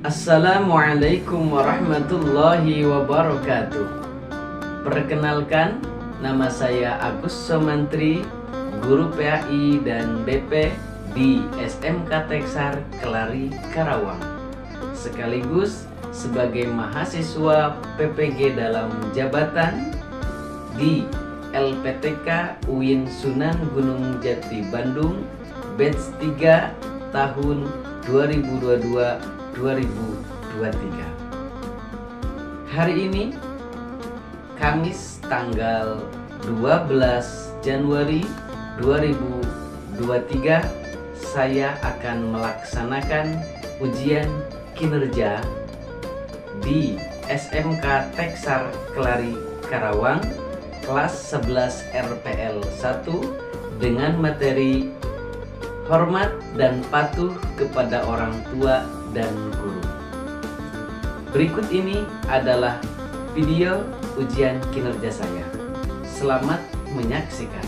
Assalamualaikum warahmatullahi wabarakatuh. Perkenalkan, nama saya Agus Somantri, guru PAI dan BP di SMK Teksar Kelari, Karawang, sekaligus sebagai mahasiswa PPG dalam jabatan di LPTK UIN Sunan Gunung Jati Bandung, batch 3 tahun 2022-2023. Hari ini Kamis tanggal 12 Januari 2023, saya akan melaksanakan ujian kinerja di SMK Teksar Kelari, Karawang, kelas 11 RPL 1 dengan materi hormat dan patuh kepada orang tua dan guru. Berikut ini adalah video ujian kinerja saya. Selamat menyaksikan.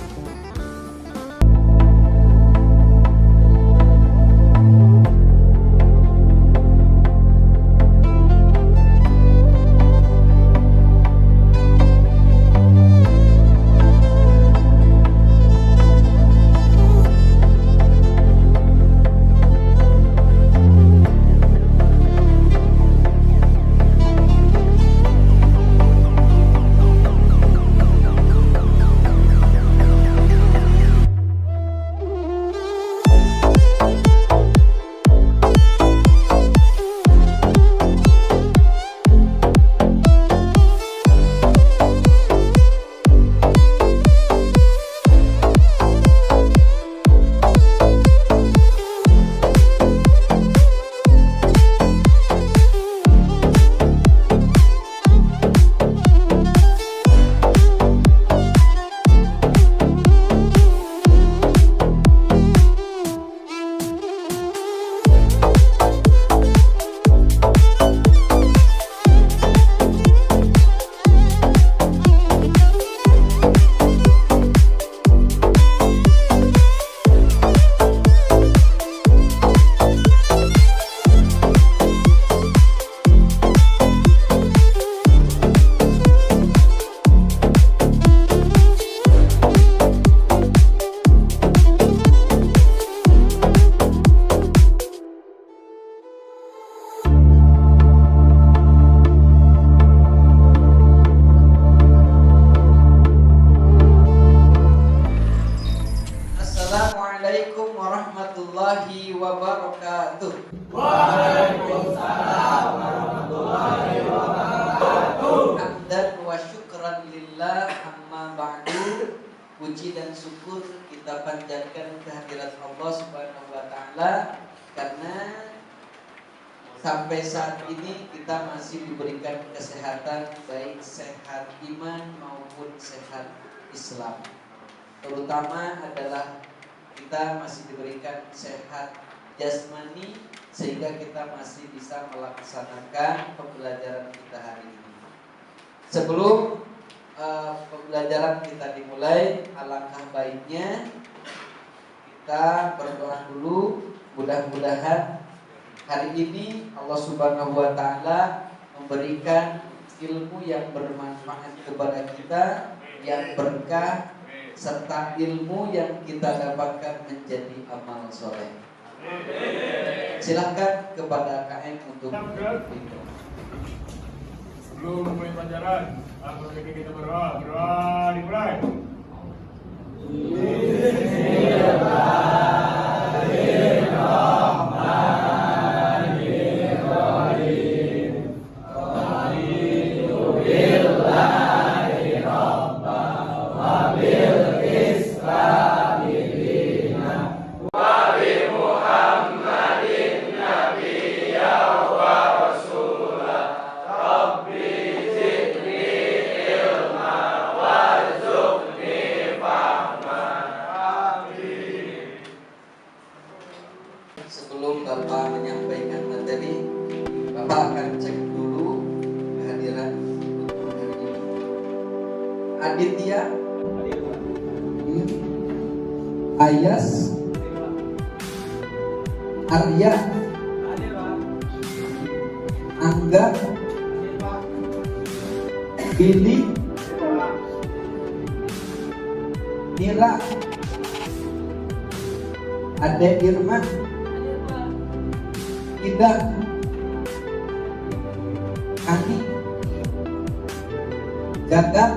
Assalamualaikum warahmatullahi wabarakatuh. Waalaikumsalam warahmatullahi wabarakatuh. Hamdan wa syukran lillah, amma ba'du. Puji dan syukur kita panjatkan kehadirat Allah Subhanahu wa taala karena sampai saat ini kita masih diberikan kesehatan, baik sehat iman maupun sehat Islam. Terutama adalah kita masih diberikan sehat jasmani sehingga kita masih bisa melaksanakan pembelajaran kita hari ini. Sebelum pembelajaran kita dimulai, alangkah baiknya kita berdoa dulu. Mudah-mudahan hari ini Allah Subhanahu wa taala memberikan ilmu yang bermanfaat kepada kita, yang berkah, serta ilmu yang kita dapatkan menjadi amal soleh. Silakan kepada KM untuk Sebelum mulai pelajaran, langsung kita berdoa dimulai. Sebelum Bapak menyampaikan materi, Bapak akan cek dulu kehadiran untuk hari ini. Aditya, Ayas, Arya, Angga, Billy, Mira, Ade Irma, Ida, Ani, Gagat.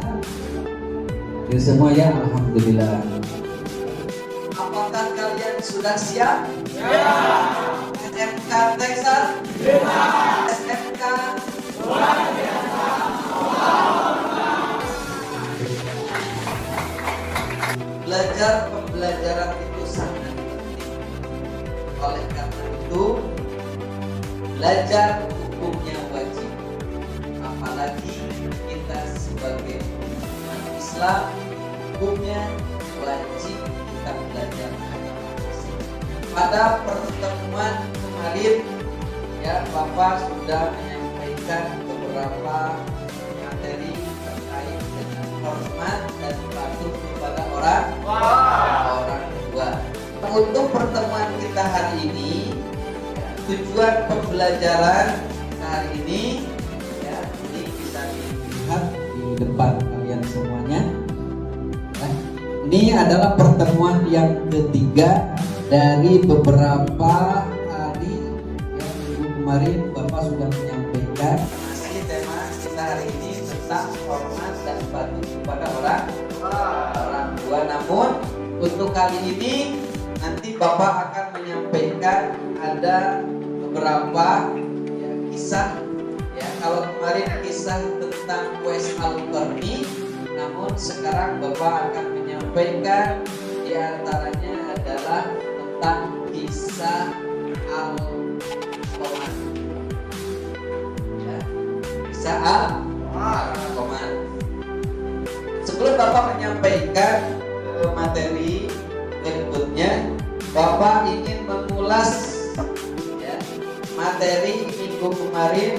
Ya semua ya, alhamdulillah. Apakah kalian sudah siap? Ya. SMK Texas? Ya. SMK luar biasa. Belajar pembelajaran itu sangat penting. Oleh karena itu, belajar hukumnya wajib. Apalagi kita sebagai umat Islam, hukumnya wajib kita belajar. Pada pertemuan kemarin, ya Bapak sudah menyampaikan beberapa materi terkait dengan hormat dan patuh kepada orang tua. Untuk pertemuan kita hari ini, ya, tujuan pembelajaran hari ini, ya, ini bisa dilihat di depan kalian semuanya. Nah, ini adalah pertemuan yang ketiga dari beberapa hari yang minggu kemarin Bapak sudah menyampaikan. Masih tema kita hari ini tentang hormat dan patuh kepada orang tua. Namun untuk kali ini nanti Bapak akan menyampaikan ada beberapa ya, kisah. Ya, kalau kemarin kisah tentang Uwais Al-Qarni, namun sekarang Bapak akan menyampaikan diantaranya adalah tentang kisah Al-Qamar. Ya, kisah Al-Qamar. Sebelum Bapak menyampaikan materi berikutnya, Bapak ingin mengulas ya, materi minggu kemarin.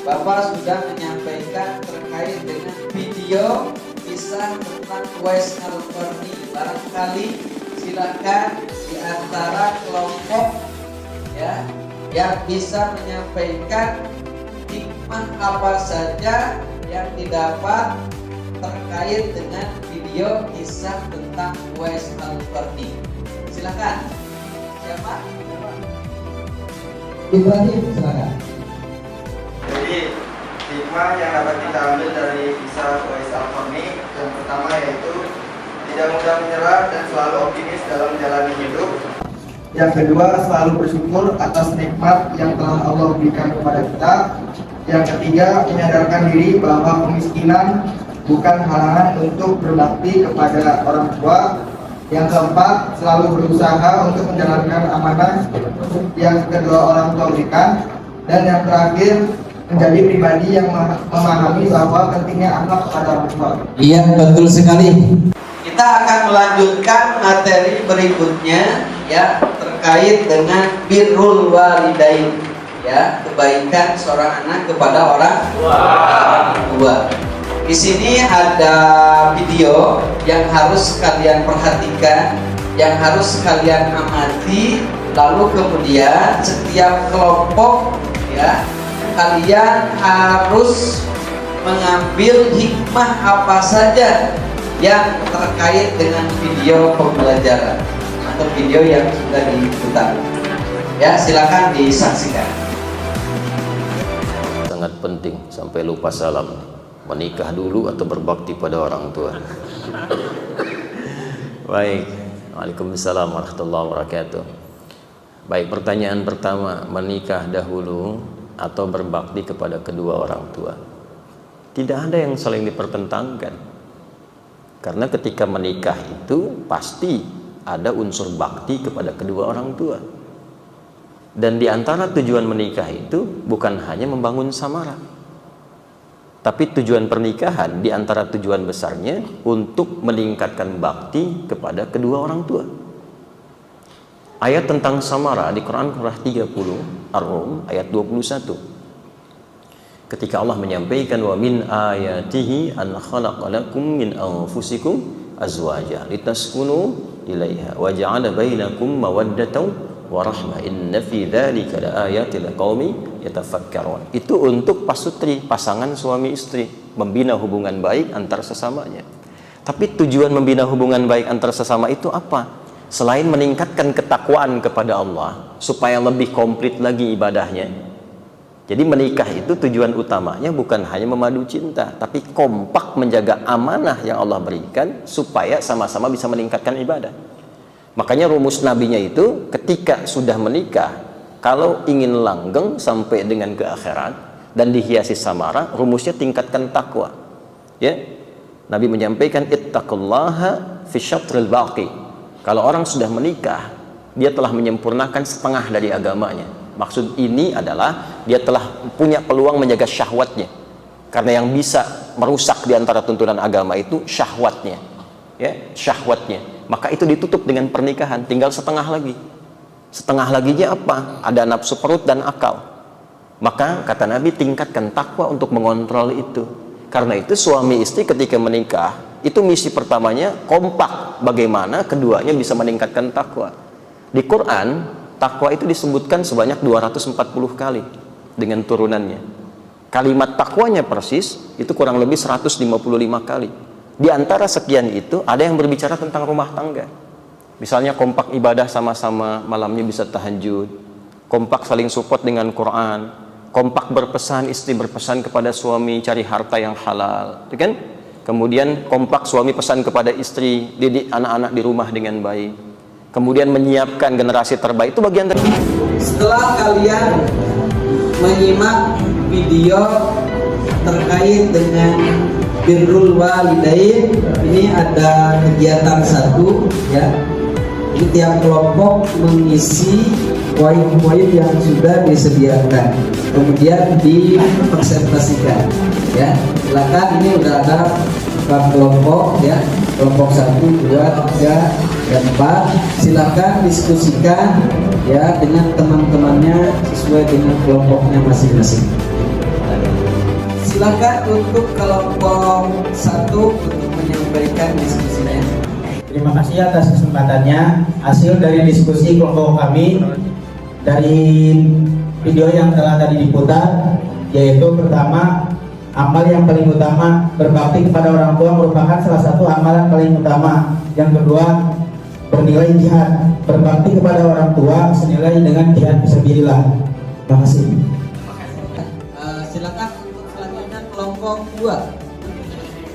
Bapak sudah menyampaikan terkait dengan video kisah tentang Uwais Al-Qarni. Barangkali silakan di antara kelompok ya yang bisa menyampaikan hikmah apa saja yang didapat terkait dengan video kisah tentang Uwais Al-Qarni. Silakan. Siapa? Ibrahim, silakan. Jadi hikmah yang dapat kita ambil dari kisah Uwais Al-Qarni yang pertama yaitu tidak mudah menyerah dan selalu optimis dalam menjalani hidup. Yang kedua, selalu bersyukur atas nikmat yang telah Allah berikan kepada kita. Yang ketiga, menyadarkan diri bahwa kemiskinan bukan halangan untuk berbakti kepada orang tua. Yang keempat, selalu berusaha untuk menjalankan amanah yang kedua orang tua berikan. Dan yang terakhir, menjadi pribadi yang memahami bahwa pentingnya akhlak kepada orang tua. Iya, betul sekali. Kita akan melanjutkan materi berikutnya ya terkait dengan birrul walidain ya, kebaikan seorang anak kepada orang tua. Di sini ada video yang harus kalian perhatikan, yang harus kalian amati, lalu kemudian setiap kelompok ya kalian harus mengambil hikmah apa saja yang terkait dengan video pembelajaran atau video yang sudah diputar. Ya, silakan disaksikan. Sangat penting sampai lupa salam. Menikah dulu atau berbakti pada orang tua. Baik. Waalaikumsalam warahmatullahi wabarakatuh. Baik, pertanyaan pertama, menikah dahulu atau berbakti kepada kedua orang tua? Tidak ada yang saling dipertentangkan. Karena ketika menikah itu pasti ada unsur bakti kepada kedua orang tua. Dan di antara tujuan menikah itu bukan hanya membangun samara, tapi tujuan pernikahan di antara tujuan besarnya untuk meningkatkan bakti kepada kedua orang tua. Ayat tentang samara di Quran surah 30 Ar-Rum ayat 21. Ketika Allah menyampaikan wa min ayatihi an khalaqalakum min anfusikum azwaja litaskunu ilaiha wa ja'ala bainakum mawaddatan wa rahmah inna fi dzalika laayatil liqaumi yatafakkarun. Itu untuk pasutri, pasangan suami istri, membina hubungan baik antar sesamanya. Tapi tujuan membina hubungan baik antar sesama itu apa? Selain meningkatkan ketakwaan kepada Allah supaya lebih komplit lagi ibadahnya. Jadi menikah itu tujuan utamanya bukan hanya memadu cinta, tapi kompak menjaga amanah yang Allah berikan supaya sama-sama bisa meningkatkan ibadah. Makanya rumus nabinya itu ketika sudah menikah, kalau ingin langgeng sampai dengan ke akhirat dan dihiasi samara, rumusnya tingkatkan takwa. Ya, Nabi menyampaikan ittaqullaha fi syatril baqi. Kalau orang sudah menikah, dia telah menyempurnakan setengah dari agamanya. Maksud ini adalah dia telah punya peluang menjaga syahwatnya. Karena yang bisa merusak di antara tuntunan agama itu syahwatnya. Ya, syahwatnya. Maka itu ditutup dengan pernikahan, tinggal setengah lagi. Setengah laginya apa? Ada nafsu perut dan akal. Maka kata Nabi tingkatkan takwa untuk mengontrol itu. Karena itu suami istri ketika menikah, itu misi pertamanya kompak bagaimana keduanya bisa meningkatkan takwa. Di Quran takwa itu disebutkan sebanyak 240 kali dengan turunannya. Kalimat takwanya persis itu kurang lebih 155 kali. Di antara sekian itu ada yang berbicara tentang rumah tangga. Misalnya kompak ibadah sama-sama, malamnya bisa tahajud, kompak saling support dengan Quran, kompak berpesan, istri berpesan kepada suami cari harta yang halal, kan? Kemudian kompak suami pesan kepada istri didik anak-anak di rumah dengan baik. Kemudian menyiapkan generasi terbaik, itu bagian dari. Setelah kalian menyimak video terkait dengan birrul walidain, ini ada kegiatan satu ya. Ini tiap kelompok mengisi poin-poin yang sudah disediakan, kemudian dipresentasikan ya. Silakan, ini udah ada kelompok ya, kelompok 1, 2, 3, dan 4. Silakan diskusikan ya dengan teman-temannya sesuai dengan kelompoknya masing-masing. Silakan untuk kelompok 1 untuk menyampaikan diskusinya. Terima kasih atas kesempatannya. Hasil dari diskusi kelompok kami dari video yang telah tadi diputar, yaitu pertama, amal yang paling utama berbakti kepada orang tua merupakan salah satu amalan paling utama. Yang kedua, bernilai jihad, berbakti kepada orang tua senilai dengan jihad fisabilillah. Terima kasih. Silakan untuk selanjutnya kelompok 2.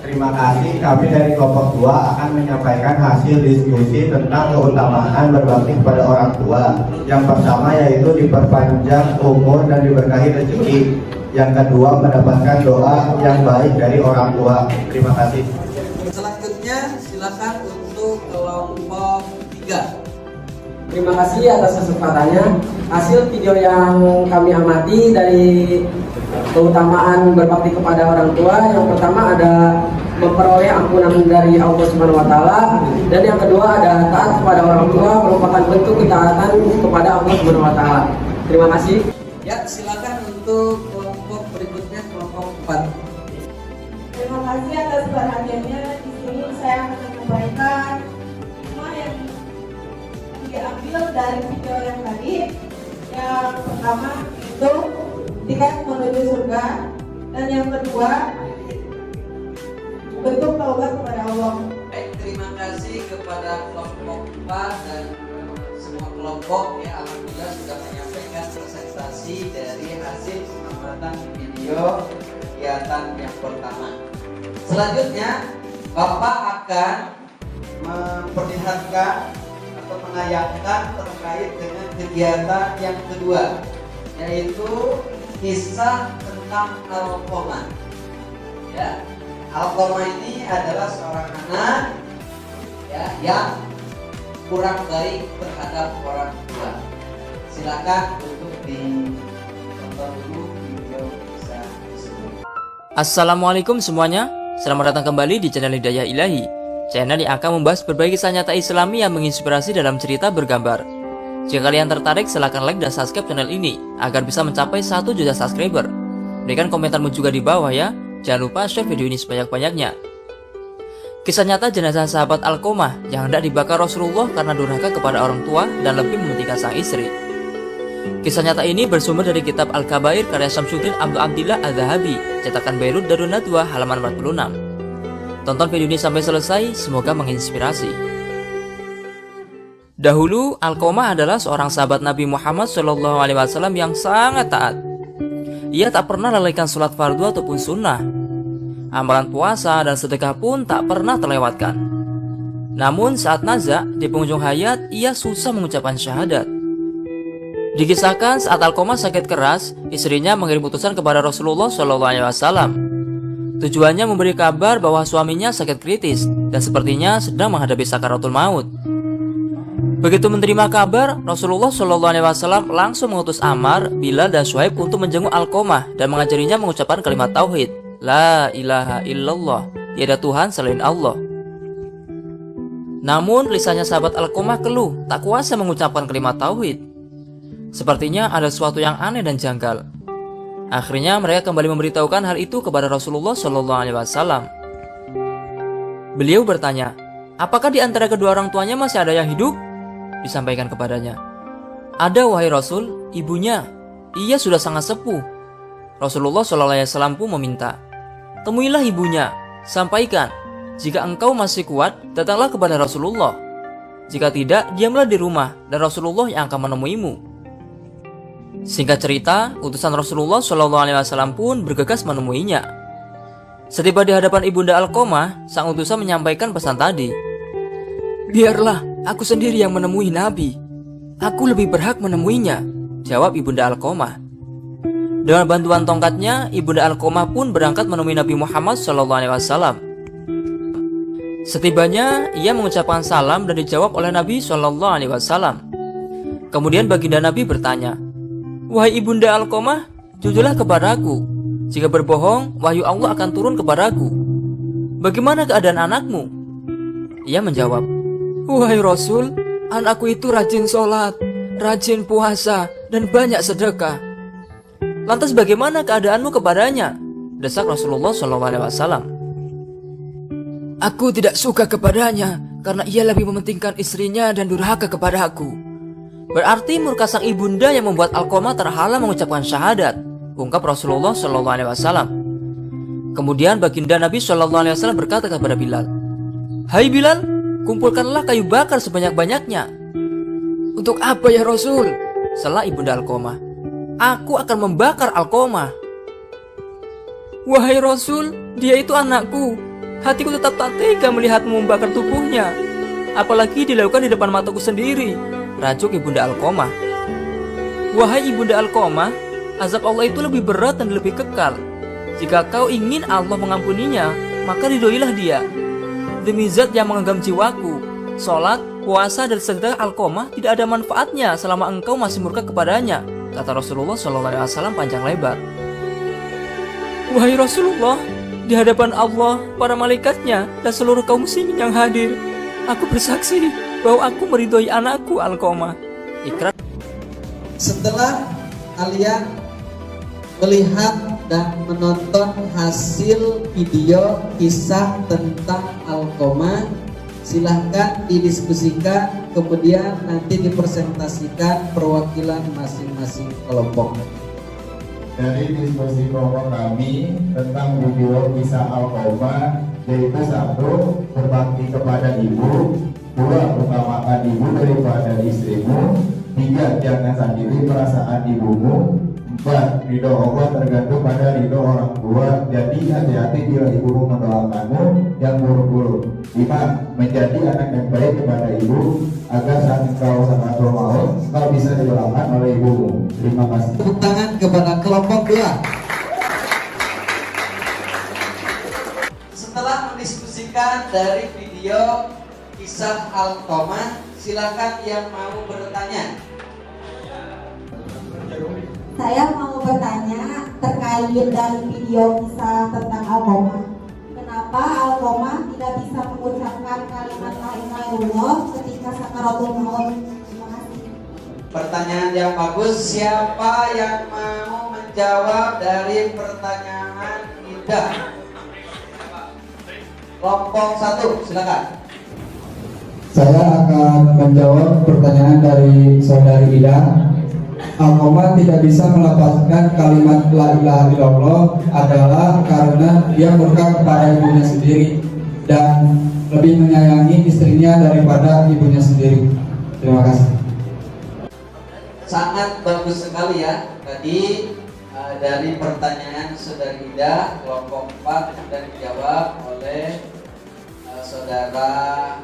Terima kasih, kami dari kelompok 2 akan menyampaikan hasil diskusi tentang keutamaan berbakti kepada orang tua. Yang pertama yaitu diperpanjang umur dan diberkahi rezeki. Yang kedua mendapatkan doa yang baik dari orang tua. Terima kasih. Selanjutnya silakan untuk kelompok 3. Terima kasih atas kesempatannya. Hasil video yang kami amati dari keutamaan berbakti kepada orang tua, yang pertama ada memperoleh ampunan dari Allah Subhanahu wa taala, dan yang kedua ada taat kepada orang tua merupakan bentuk ketaatan kepada Allah Subhanahu wa taala. Terima kasih. Ya, silakan untuk kelompok berikutnya, kelompok 4. Terima kasih atas perhatiannya. Di sini saya akan menyampaikan semua yang diambil dari video yang tadi. Yang pertama itu tiket menuju surga, dan yang kedua bentuk taubat kepada Allah. Baik, terima kasih kepada kelompok 4 dan semua kelompok ya, alhamdulillah sudah menyampaikan presentasi dari hasil pengamatan video kegiatan yang pertama. Selanjutnya Bapak akan memperlihatkan atau menayangkan terkait dengan kegiatan yang kedua, yaitu kisah tentang Alqamah. Ya, Alqamah ini adalah seorang anak ya yang kurang baik terhadap orang tua. Silakan untuk ditonton dulu video kisah tersebut. Assalamualaikum semuanya. Selamat datang kembali di channel Hidayah Ilahi, channel yang akan membahas berbagai kisah nyata Islami yang menginspirasi dalam cerita bergambar. Jika kalian tertarik, silahkan like dan subscribe channel ini agar bisa mencapai 1 juta subscriber. Berikan komentarmu juga di bawah ya. Jangan lupa share video ini sebanyak-banyaknya. Kisah nyata jenazah sahabat Alqamah yang hendak dibakar Rasulullah karena durhaka kepada orang tua dan lebih mementingkan sang istri. Kisah nyata ini bersumber dari kitab Al-Kabair karya Syamsuddin Abdul Abdillah Al-Zahabi, cetakan Beirut Darun Nadwa halaman 46. Tonton video ini sampai selesai, semoga menginspirasi. Dahulu, Alqamah adalah seorang sahabat Nabi Muhammad SAW yang sangat taat. Ia tak pernah lalaikan sholat fardu ataupun sunnah. Amalan puasa dan sedekah pun tak pernah terlewatkan. Namun saat nazak di penghujung hayat, ia susah mengucapkan syahadat. Dikisahkan saat Alqamah sakit keras, istrinya mengirim utusan kepada Rasulullah SAW. Tujuannya memberi kabar bahwa suaminya sakit kritis dan sepertinya sedang menghadapi sakaratul maut. Begitu menerima kabar, Rasulullah SAW langsung mengutus Ammar, Bilal, dan Suhaib untuk menjenguk Alqamah dan mengajarinya mengucapkan kalimat tauhid. La ilaha illallah, tiada Tuhan selain Allah. Namun lisannya sahabat Alqamah keluh, tak kuasa mengucapkan kalimat tauhid. Sepertinya ada sesuatu yang aneh dan janggal. Akhirnya mereka kembali memberitahukan hal itu kepada Rasulullah SAW. Beliau bertanya, apakah di antara kedua orang tuanya masih ada yang hidup? Disampaikan kepadanya, ada wahai Rasul, ibunya. Ia sudah sangat sepuh. Rasulullah SAW pun meminta, temuilah ibunya, sampaikan, jika engkau masih kuat, datanglah kepada Rasulullah. Jika tidak, diamlah di rumah dan Rasulullah yang akan menemuimu. Singkat cerita, utusan Rasulullah SAW pun bergegas menemuinya. Setiba di hadapan ibunda Alqamah, sang utusan menyampaikan pesan tadi. Biarlah aku sendiri yang menemui Nabi. Aku lebih berhak menemuinya, jawab ibunda Alqamah. Dengan bantuan tongkatnya, ibunda Alqamah pun berangkat menemui Nabi Muhammad SAW. Setibanya, ia mengucapkan salam dan dijawab oleh Nabi SAW. Kemudian baginda Nabi bertanya, wahai ibunda Alqamah, jujurlah kepadaku. Jika berbohong, wahyu Allah akan turun kepadaku. Bagaimana keadaan anakmu? Ia menjawab, wahai Rasul, anakku itu rajin sholat, rajin puasa, dan banyak sedekah. Lantas bagaimana keadaanmu kepadanya? Desak Rasulullah SAW. Aku tidak suka kepadanya karena ia lebih mementingkan istrinya dan durhaka kepada aku. Berarti murka sang ibunda yang membuat Alqamah terhalang mengucapkan syahadat, ungkap Rasulullah SAW. Kemudian baginda Nabi SAW berkata kepada Bilal, hai Bilal, kumpulkanlah kayu bakar sebanyak-banyaknya. Untuk apa ya Rasul? Sela ibunda Alqamah. Aku akan membakar Alqamah. Wahai Rasul, dia itu anakku. Hatiku tetap tak tega melihatmu membakar tubuhnya. Apalagi dilakukan di depan mataku sendiri, rajuk ibunda Alqamah. Wahai ibunda Alqamah, azab Allah itu lebih berat dan lebih kekal. Jika kau ingin Allah mengampuninya, maka ridhoilah dia. Demi zat yang mengenggam jiwaku, sholat, puasa, dan sedekah Alqamah tidak ada manfaatnya selama engkau masih murka kepadanya, kata Rasulullah SAW panjang lebar. Wahai Rasulullah, di hadapan Allah, para malaikatnya, dan seluruh kaum muslimin yang hadir, aku bersaksi bahwa aku meridhoi anakku Alqamah. Ikrar. Setelah kalian melihat dan menonton hasil video kisah tentang Alqamah, silahkan didiskusikan, kemudian nanti dipresentasikan perwakilan masing-masing kelompok. Dari diskusi kelompok kami tentang video kisah Alqamah, yaitu 1. Berbakti kepada ibu, 2. Utamakan ibu daripada istrimu, 3. Jangan sakiti perasaan ibumu, 4. Ridho Allah tergantung pada ridho orang tua. Jadi hati-hati bila ibumu mendoakanmu yang buruk-buruk. 5. Menjadi anak yang baik kepada ibu agar saat engkau sakaratul maut kau bisa didoakan oleh ibumu. Terima kasih. Tepuk tangan kepada kelompok 2. Setelah mendiskusikan dari video kisah Alqamah, silakan yang mau bertanya. Saya mau bertanya terkait dari video kisah tentang Alqamah. Kenapa Alqamah tidak bisa mengucapkan kalimat la ilaha illallah ketika sakaratul maut? Terima kasih. Pertanyaan yang bagus. Siapa yang mau menjawab dari pertanyaan Ida? Kelompok 1, silakan. Saya akan menjawab pertanyaan dari saudari Ida. Alkoma tidak bisa melafazkan kalimat la ilaha illallah adalah karena dia murka kepada ibunya sendiri dan lebih menyayangi istrinya daripada ibunya sendiri. Terima kasih. Sangat bagus sekali ya. Tadi dari pertanyaan saudari Ida kelompok 4 sudah dijawab oleh saudara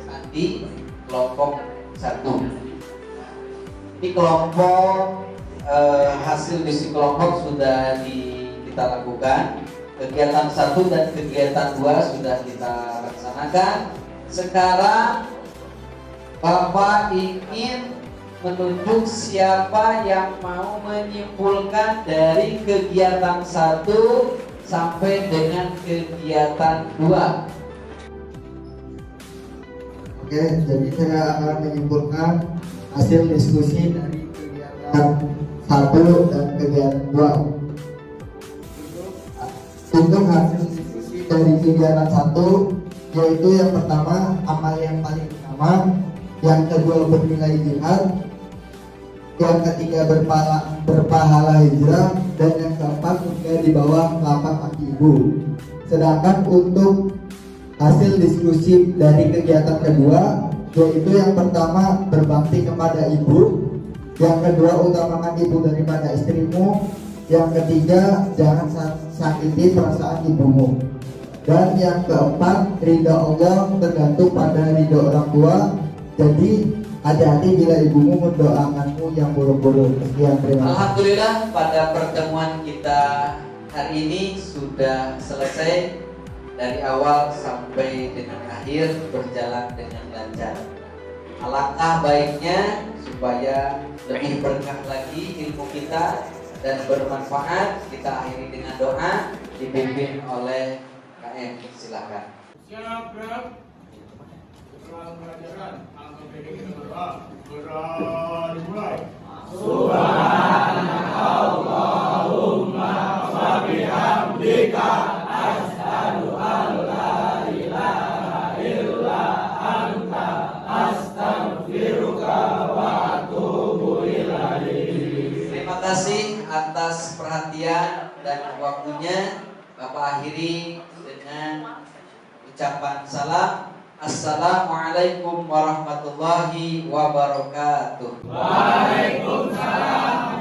Sandi kelompok 1. Ini kelompok hasil diskusi kelompok sudah kita lakukan. Kegiatan 1 dan kegiatan 2 sudah kita laksanakan. Sekarang Bapak ingin menunjuk siapa yang mau menyimpulkan dari kegiatan 1 sampai dengan kegiatan 2. Oke, jadi saya akan menyimpulkan hasil diskusi dari kegiatan 1 dan kegiatan 2. Untuk hasil diskusi dari kegiatan 1, yaitu yang pertama amal yang paling utama, yang kedua bernilai jihad, yang ketiga berpahala hijrah, dan yang keempat juga di bawah telapak kaki ibu. Sedangkan untuk hasil diskusi dari kegiatan kedua, yaitu yang pertama berbakti kepada ibu, yang kedua utamakan ibu daripada istrimu, yang ketiga jangan sakiti perasaan ibumu, dan yang keempat ridha Allah tergantung pada ridha orang tua. Jadi hati-hati bila ibumu mendoakanmu yang buruk-buruk. Sekian, terima kasih. Alhamdulillah pada pertemuan kita hari ini sudah selesai. Dari awal sampai dengan akhir berjalan dengan lancar. Alangkah baiknya supaya lebih berkah lagi ilmu kita dan bermanfaat, kita akhiri dengan doa dipimpin oleh KM. Silakan. Siap, Bro. Setelah pelajaran, angka PDG kita berdoa. Dimulai. Subhanallahumma wa bihamdika asyhadu an la ilaha illa anta astaghfiruka wa atubu ilaik. Terima kasih atas perhatian dan waktunya. Bapak akhiri dengan ucapan salam. Assalamualaikum warahmatullahi wabarakatuh. Waalaikumsalam.